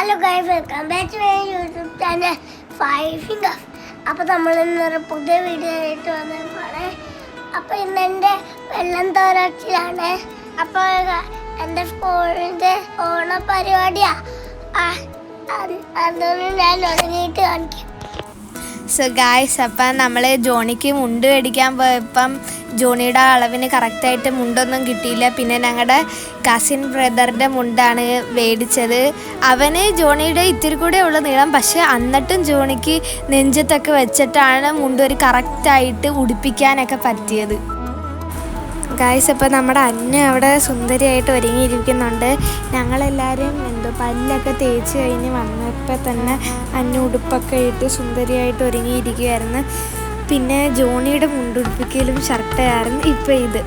Hello guys, welcome back to my YouTube channel five fingers. അപ്പോൾ നമ്മൾ ഇന്നൊരു പുതിയ വീഡിയോ ആയിട്ട് വന്നതാണ്. അപ്പോൾ ഇന്ന് എൻ്റെ വെള്ളം തോരാട്ടിലാണ്. അപ്പോൾ എൻ്റെ സ്കൂളിൻ്റെ ഓണ പരിപാടിയാണ്. അതൊന്നും ഞാൻ തുടങ്ങിയിട്ട് കാണിക്കും. സോ ഗായ്സ്, അപ്പം നമ്മൾ ജോണിക്ക് മുണ്ട് മേടിക്കാൻ പോയപ്പം ജോണിയുടെ അളവിന് കറക്റ്റായിട്ട് മുണ്ടൊന്നും കിട്ടിയില്ല. പിന്നെ ഞങ്ങളുടെ കസിൻ ബ്രദറിൻ്റെ മുണ്ടാണ് മേടിച്ചത്. അവന് ജോണിയുടെ ഇത്തിരി കൂടെ ഉള്ള നീളം, പക്ഷേ എന്നിട്ടും ജോണിക്ക് നെഞ്ചത്തൊക്കെ വെച്ചിട്ടാണ് മുണ്ട് ഒരു കറക്റ്റായിട്ട് ഉടുപ്പിക്കാനൊക്കെ പറ്റിയത്. ഗായ്സ്, അപ്പോൾ നമ്മുടെ അന്ന അവിടെ സുന്ദരിയായിട്ട് ഒരുങ്ങിയിരിക്കുന്നുണ്ട്. ഞങ്ങളെല്ലാവരും പല്ലൊക്കെ തേച്ച് കഴിഞ്ഞ് വന്നപ്പോൾ തന്നെ അന്ന ഉടുപ്പൊക്കെ ഇട്ട് സുന്ദരിയായിട്ട് ഒരുങ്ങിയിരിക്കുമായിരുന്നു. പിന്നെ ജോണിയുടെ മുണ്ടുടുപ്പിക്കലും ഷർട്ടായിരുന്നു ഇപ്പോൾ ഇത്.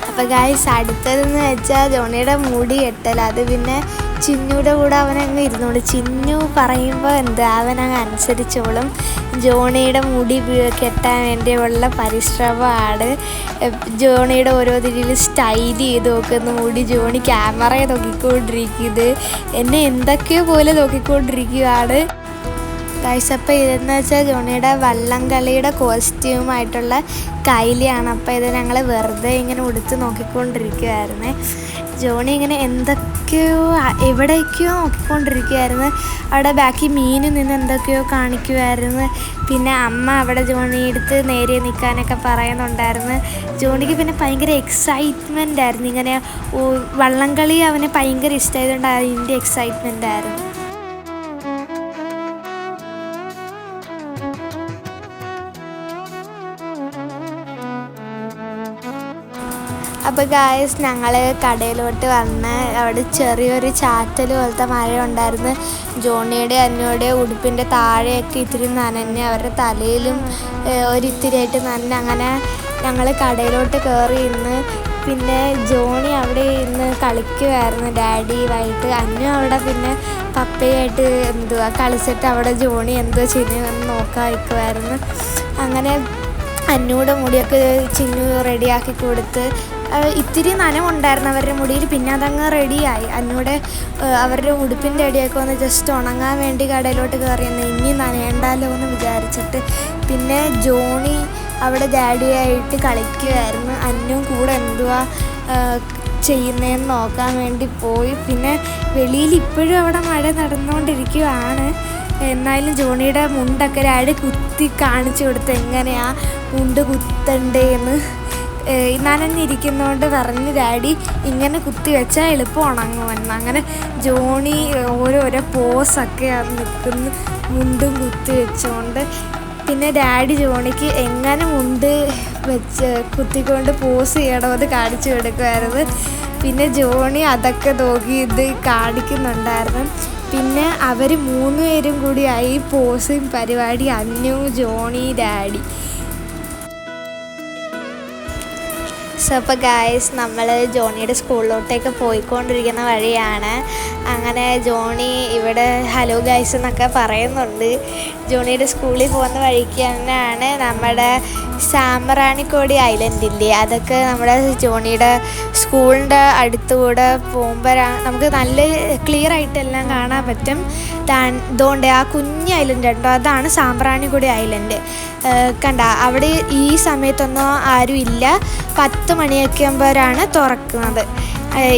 അപ്പോൾ ഗായ്സ്, അടുത്തതെന്ന് വെച്ചാൽ ജോണിയുടെ മുടി കെട്ടൽ. അത് പിന്നെ ചിന്നുയുടെ കൂടെ അവനങ്ങ് ഇരുന്നോളും. ചിന്നു പറയുമ്പോൾ അവനങ്ങ് അനുസരിച്ചോളും. ജോണിയുടെ മുടി കെട്ടാൻ വേണ്ടിയുള്ള പരിശ്രമമാണ്. ജോണിയുടെ ഓരോ രീതിയിൽ സ്റ്റൈൽ ചെയ്ത് നോക്കുന്ന മുടി. ജോണി ക്യാമറയെ നോക്കിക്കൊണ്ടിരിക്കുന്നത്, എന്നെ എന്തൊക്കെയോ പോലെ നോക്കിക്കൊണ്ടിരിക്കുകയാണ്. ഗൈസ്, അപ്പോൾ ഇതെന്ന് വെച്ചാൽ ജോണിയുടെ വള്ളംകളിയുടെ കോസ്റ്റ്യൂമായിട്ടുള്ള കൈലിയാണ്. അപ്പോൾ ഇത് ഞങ്ങൾ വെറുതെ ഇങ്ങനെ ഉടുത്ത് നോക്കിക്കൊണ്ടിരിക്കുമായിരുന്നു. ജോണി ഇങ്ങനെ എന്തൊക്കെയോ എവിടേക്കോ നോക്കിക്കൊണ്ടിരിക്കുമായിരുന്നു. അവിടെ ബാക്കി മീനിൽ നിന്ന് എന്തൊക്കെയോ കാണിക്കുമായിരുന്നു. പിന്നെ അമ്മ അവിടെ ജോണിയെടുത്ത് നേരെ നിൽക്കാനൊക്കെ പറയുന്നുണ്ടായിരുന്നു. ജോണിക്ക് പിന്നെ ഭയങ്കര എക്സൈറ്റ്മെൻ്റ് ആയിരുന്നു. ഇങ്ങനെ വള്ളംകളി അവന് ഭയങ്കര ഇഷ്ടമായതുകൊണ്ട് അതിൻ്റെ എക്സൈറ്റ്മെൻ്റ് ആയിരുന്നു. അപ്പോൾ ഗായ്സ്, ഞങ്ങൾ കടയിലോട്ട് വന്ന് അവിടെ ചെറിയൊരു ചാറ്റൽ പോലത്തെ മഴ ഉണ്ടായിരുന്നു. ജോണിയുടെ അന്നയുടെ ഉടുപ്പിൻ്റെ താഴെയൊക്കെ ഇത്തിരി നനഞ്ഞ്, അവരുടെ തലയിലും ഒരിത്തിരിയായിട്ട് നനഞ്ഞ്. അങ്ങനെ ഞങ്ങൾ കടയിലോട്ട് കയറി ഇന്ന്. പിന്നെ ജോണി അവിടെ ഇന്ന് കളിക്കുമായിരുന്നു ഡാഡിയുമായിട്ട്. അന്നു അവിടെ പിന്നെ പപ്പയായിട്ട് കളിച്ചിട്ട് അവിടെ ജോണി ചെയ്യുന്നതെന്ന് നോക്കാൻ വയ്ക്കുമായിരുന്നു. അങ്ങനെ അന്നൂടെ മുടിയൊക്കെ ചിന്നു റെഡിയാക്കി കൊടുത്ത്. ഇത്തിരി നനവുണ്ടായിരുന്നു അവരുടെ മുടിയിൽ. പിന്നെ അതങ്ങ് റെഡിയായി. അന്നൂടെ അവരുടെ ഉടുപ്പിൻ്റെ അടിയൊക്കെ ഒന്ന് ജസ്റ്റ് ഉണങ്ങാൻ വേണ്ടി കടയിലോട്ട് കയറിയെന്ന്, ഇനി നനയണ്ടല്ലോ എന്ന് വിചാരിച്ചിട്ട്. പിന്നെ ജോണി അവിടെ ഡാഡിയായിട്ട് കളിക്കുമായിരുന്നു. അന്നും കൂടെ ചെയ്യുന്നതെന്ന് നോക്കാൻ വേണ്ടി പോയി. പിന്നെ വെളിയിൽ ഇപ്പോഴും അവിടെ മഴ നടന്നുകൊണ്ടിരിക്കുകയാണ്. എന്നാലും ജോണിയുടെ മുണ്ടൊക്കെ ഡാഡി കുത്തി കാണിച്ചു കൊടുത്ത് എങ്ങനെയാണ് മുണ്ട് കുത്തണ്ടേന്ന്. നനഞ്ഞിരിക്കുന്നതുകൊണ്ട് പറഞ്ഞ് ഡാഡി ഇങ്ങനെ കുത്തി വെച്ചാൽ എളുപ്പം ഉണങ്ങുമെന്ന്. അങ്ങനെ ജോണി ഓരോരോ പോസൊക്കെ നിൽക്കുന്നു മുണ്ടും കുത്തി വെച്ചുകൊണ്ട്. പിന്നെ ഡാഡി ജോണിക്ക് എങ്ങനെ മുണ്ട് വെച്ച് കുത്തിക്കൊണ്ട് പോസ് ചെയ്യണോ അത് കാണിച്ചു കൊടുക്കുമായിരുന്നു. പിന്നെ ജോണി അതൊക്കെ നോക്കി ഇത് കാണിക്കുന്നുണ്ടായിരുന്നു. പിന്നെ അവർ 3 പേരും കൂടിയായി പോസിങ് പരിപാടി. അന്നു, ജോണി, ഡാഡി. സോ അപ്പോൾ ഗായ്സ്, നമ്മൾ ജോണിയുടെ സ്കൂളിലോട്ടേക്ക് പോയിക്കൊണ്ടിരിക്കുന്ന വഴിയാണ്. അങ്ങനെ ജോണി ഇവിടെ ഹലോ ഗായ്സ് എന്നൊക്കെ പറയുന്നുണ്ട്. ജോണിയുടെ സ്കൂളിൽ പോകുന്ന വഴിക്ക് തന്നെയാണ് നമ്മുടെ സാമ്പ്രാണിക്കോടി ഐലൻഡില്ലേ, അതൊക്കെ നമ്മുടെ ജോണിയുടെ സ്കൂളിൻ്റെ അടുത്തുകൂടെ പോകുമ്പോൾ നമുക്ക് നല്ല ക്ലിയർ ആയിട്ടെല്ലാം കാണാൻ പറ്റും. അതുകൊണ്ട് ആ കുഞ്ഞ് ഐലൻഡ് ഉണ്ടോ, അതാണ് സാമ്പ്രാണിക്കോടി ഐലൻഡ്. കണ്ട, അവിടെ ഈ സമയത്തൊന്നും ആരും ഇല്ല. 10 മണിയൊക്കെ ആകുമ്പോഴാണ് തുറക്കുന്നത്.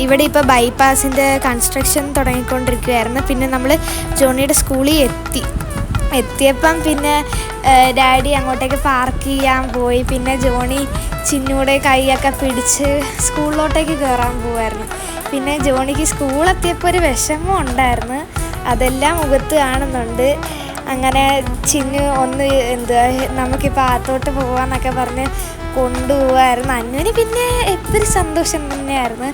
ഇവിടെ ഇപ്പോൾ ബൈപ്പാസിൻ്റെ കൺസ്ട്രക്ഷൻ തുടങ്ങിക്കൊണ്ടിരിക്കുകയായിരുന്നു. പിന്നെ നമ്മൾ ജോണിയുടെ സ്കൂളിൽ എത്തിയപ്പം പിന്നെ ഡാഡി അങ്ങോട്ടേക്ക് പാർക്ക് ചെയ്യാൻ പോയി. പിന്നെ ജോണി ചിന്നൂടെ കൈയൊക്കെ പിടിച്ച് സ്കൂളിലോട്ടേക്ക് കയറാൻ പോവായിരുന്നു. പിന്നെ ജോണിക്ക് സ്കൂളെത്തിയപ്പോൾ ഒരു വിഷമം ഉണ്ടായിരുന്നു, അതെല്ലാം മുഖത്ത് കാണുന്നുണ്ട്. അങ്ങനെ ചിന്നു ഒന്ന് നമുക്കിപ്പോൾ അകത്തോട്ട് പോകാമെന്നൊക്കെ പറഞ്ഞ് കൊണ്ടുപോകാമായിരുന്നു. അന്നുവിന് പിന്നെ എപ്പോഴും സന്തോഷം തന്നെയായിരുന്നു.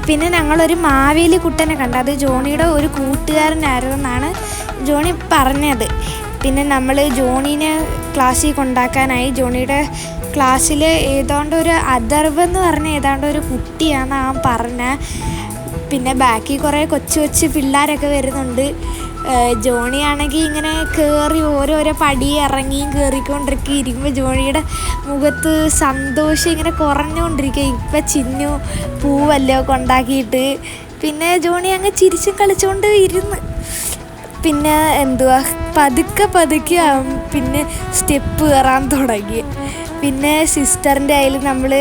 പിന്നെ ഞങ്ങളൊരു മാവേലി കുട്ടനെ കണ്ടു. അത് ജോണിയുടെ ഒരു കൂട്ടുകാരനായിരുന്നു എന്നാണ് ജോണി പറഞ്ഞത്. പിന്നെ നമ്മൾ ജോണീനെ ക്ലാസ്സിൽ കൊണ്ടാക്കാനായി ജോണിയുടെ ക്ലാസ്സിൽ ഏതാണ്ട് ഒരു അഥർവ് എന്ന് പറഞ്ഞ ഏതാണ്ട് ഒരു കുട്ടിയാണ് അവൻ പറഞ്ഞത്. പിന്നെ ബാക്കി കുറേ കൊച്ചു പിള്ളേരൊക്കെ വരുന്നുണ്ട്. ജോണിയാണെങ്കിൽ ഇങ്ങനെ കയറി ഓരോരോ പടി ഇറങ്ങിയും കയറിക്കൊണ്ടിരിക്കുക. ഇരിക്കുമ്പോൾ ജോണിയുടെ മുഖത്ത് സന്തോഷം ഇങ്ങനെ കുറഞ്ഞുകൊണ്ടിരിക്കുക. ഇപ്പം ചിന്നു പൂവല്ലോ കൊണ്ടാക്കിയിട്ട്. പിന്നെ ജോണി അങ്ങ് ചിരിച്ചും കളിച്ചുകൊണ്ട് ഇരുന്ന്. പിന്നെ എന്തുവാ പതുക്കെ പിന്നെ സ്റ്റെപ്പ് കയറാൻ തുടങ്ങി. പിന്നെ സിസ്റ്ററിൻ്റെ കയ്യിൽ നമ്മൾ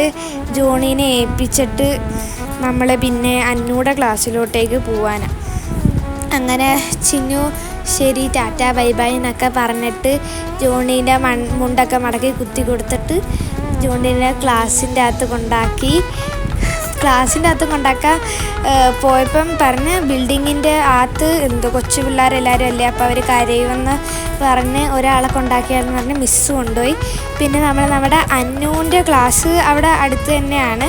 ജോണീനെ ഏൽപ്പിച്ചിട്ട് നമ്മൾ പിന്നെ അന്നൂടെ ക്ലാസ്സിലോട്ടേക്ക് പോവാനാണ്. അങ്ങനെ ചിന്നു ശരി ടാറ്റ ബൈ ബൈ എന്നൊക്കെ പറഞ്ഞിട്ട് ജോണീൻ്റെ മുണ്ടൊക്കെ മടക്കി കുത്തി കൊടുത്തിട്ട് ജോണീനെ ക്ലാസ്സിൻ്റെ അകത്ത് കൊണ്ടാക്കാൻ പോയപ്പം പറഞ്ഞ് ബിൽഡിങ്ങിൻ്റെ അകത്ത് എന്തോ കൊച്ചു പിള്ളേരെല്ലാവരും അല്ലേ, അപ്പോൾ അവർ കരയുമെന്ന് പറഞ്ഞ് ഒരാളെ കൊണ്ടാക്കിയാണെന്ന് പറഞ്ഞ് മിസ്സ് കൊണ്ടുപോയി. പിന്നെ നമ്മുടെ അന്നൂൻ്റെ ക്ലാസ് അവിടെ അടുത്ത് തന്നെയാണ്.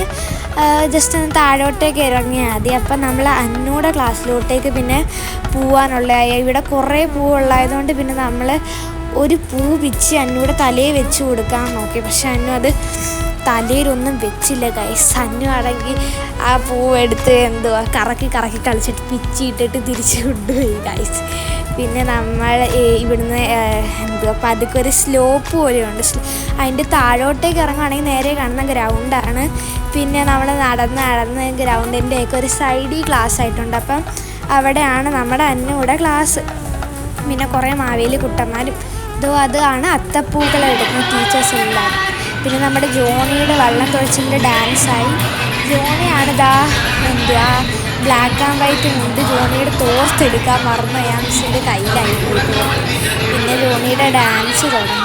ജസ്റ്റ് ഒന്ന് താഴോട്ടേക്ക് ഇറങ്ങിയാൽ മതി. അപ്പം നമ്മൾ അന്നൂടെ ക്ലാസ്സിലോട്ടേക്ക് പിന്നെ പോവാനുള്ളതായി. ഇവിടെ കുറേ പൂവുള്ളതുകൊണ്ട് പിന്നെ നമ്മൾ ഒരു പൂ പിച്ച് അന്നൂടെ തലയിൽ വെച്ച് കൊടുക്കാൻ നോക്കി. പക്ഷെ അന്നു അത് തലയിലൊന്നും വെച്ചില്ല ഗൈസ്. അന്നു ആണെങ്കിൽ ആ പൂവെടുത്ത് കറക്കി കളിച്ചിട്ട് പിച്ചിട്ടിട്ട് തിരിച്ച് കൊണ്ടുപോയി ഗൈസ്. പിന്നെ നമ്മൾ ഇവിടുന്ന് പതുക്കെ ഒരു സ്ലോപ്പ് പോലെയുണ്ട്. അതിൻ്റെ താഴോട്ടേക്ക് ഇറങ്ങുകയാണെങ്കിൽ നേരെ കാണുന്ന ഗ്രൗണ്ടാണ്. പിന്നെ നമ്മൾ നടന്ന് ഗ്രൗണ്ടിൻ്റെയൊക്കെ ഒരു സൈഡിൽ ക്ലാസ് ആയിട്ടുണ്ട്. അപ്പം അവിടെയാണ് നമ്മുടെ അന്നൂടെ ക്ലാസ്. പിന്നെ കുറേ മാവേലി കുട്ടന്മാരും അതാണ് അത്തപ്പൂക്കളം എടുക്കുന്ന ടീച്ചേഴ്സ് എല്ലാവരും. പിന്നെ നമ്മുടെ ജോണിയുടെ വള്ളം തുഴച്ചിലിൻ്റെ ഡാൻസായി. ജോണിയാണ് ബ്ലാക്ക് ആൻഡ് വൈറ്റ് കൊണ്ട് ജോണിയുടെ തോർത്തെടുക്കാൻ മറന്നു അയാൾ മിസ്സിൻ്റെ കയ്യിലായി പോയിട്ട്. പിന്നെ ജോണിയുടെ ഡാൻസ് തുടങ്ങി.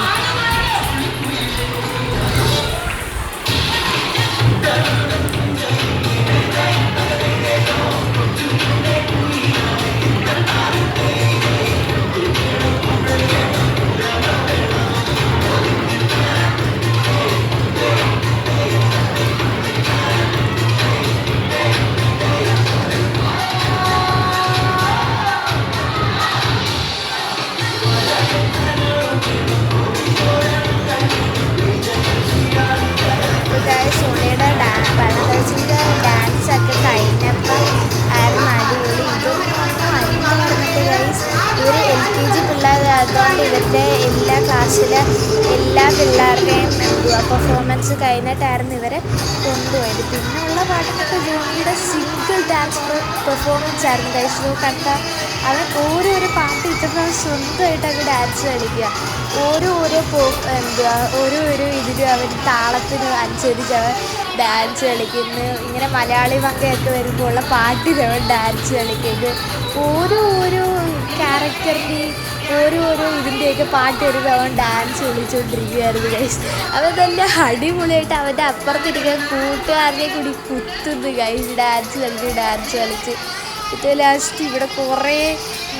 സോണിയുടെ വെള്ളത്തിൻ്റെ ഡാൻസൊക്കെ കഴിഞ്ഞപ്പം ആയിരുന്നു അടിപൊളി. ഇവർ LKG പിള്ളേരായതുകൊണ്ട് ഇവരുടെ എല്ലാ ക്ലാസ്സിലെ എല്ലാ പിള്ളേരുടെയും പെർഫോമൻസ് കഴിഞ്ഞിട്ടായിരുന്നു ഇവരെ കൊണ്ടുപോയത്. പിന്നെയുള്ള പാട്ടിനൊക്കെ ജോണിയുടെ സിംഗിൾ ഡാൻസ് പെർഫോമൻസ് ആയിരുന്നു കഴിച്ചത്. കണ്ട അവൻ ഓരോരോ പാട്ട് കിട്ടുമ്പോൾ സ്വന്തമായിട്ടൊക്കെ ഡാൻസ് കളിക്കുക. ഓരോരോ ഇതിലും അവൻ താളത്തിന് അനുസരിച്ച് അവൻ ഡാൻസ് കളിക്കുന്നു. ഇങ്ങനെ മലയാളി മങ്കയൊക്കെ വരുമ്പോൾ ഉള്ള പാട്ടിന് അവൻ ഡാൻസ് കളിക്കുന്നത്. ഓരോ ക്യാരക്ടറിൻ്റെയും ഓരോരോ ഇതിൻ്റെയൊക്കെ പാട്ട് വരുമ്പോൾ അവൻ ഡാൻസ് കളിച്ചുകൊണ്ടിരിക്കുകയായിരുന്നു ഗൈസ്. അവൻ നല്ല അടിപൊളിയായിട്ട് അവൻ്റെ അപ്പുറത്തിരിക്കാൻ കൂട്ടുകാരനെ കൂടി കുത്തുന്നു ഗൈസ്. ഡാൻസ് കളിച്ച് ഇപ്പോൾ ലാസ്റ്റ് ഇവിടെ കുറേ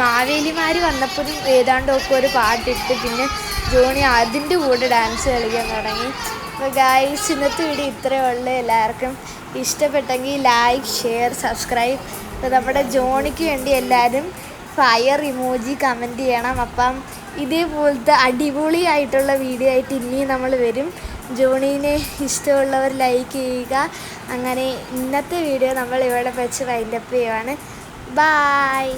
മാവേലിമാർ വന്നപ്പോഴും ഏതാണ്ടൊക്കെ ഒരു പാട്ടിട്ട് പിന്നെ ജോണി അതിൻ്റെ കൂടെ ഡാൻസ് കളിക്കാൻ തുടങ്ങി. അപ്പോൾ ഗൈസ് ഇന്നത്തെ വീഡിയോ ഇത്രയേ ഉള്ളൂ. എല്ലാവർക്കും ഇഷ്ടപ്പെട്ടെങ്കിൽ ലൈക്ക്, ഷെയർ, സബ്സ്ക്രൈബ്. അപ്പോൾ നമ്മുടെ ജോണിക്ക് വേണ്ടി എല്ലാവരും ഫയർ ഇമോജി കമൻറ്റ് ചെയ്യണം. അപ്പം ഇതേപോലത്തെ അടിപൊളിയായിട്ടുള്ള വീഡിയോ ആയിട്ട് ഇനിയും നമ്മൾ വരും. ജോണീനെ ഇഷ്ടമുള്ളവർ ലൈക്ക് ചെയ്യുക. അങ്ങനെ ഇന്നത്തെ വീഡിയോ നമ്മൾ ഇവിടെ വെച്ച് വൈൻഡപ്പ് ചെയ്യുവാണ്. ബായ്.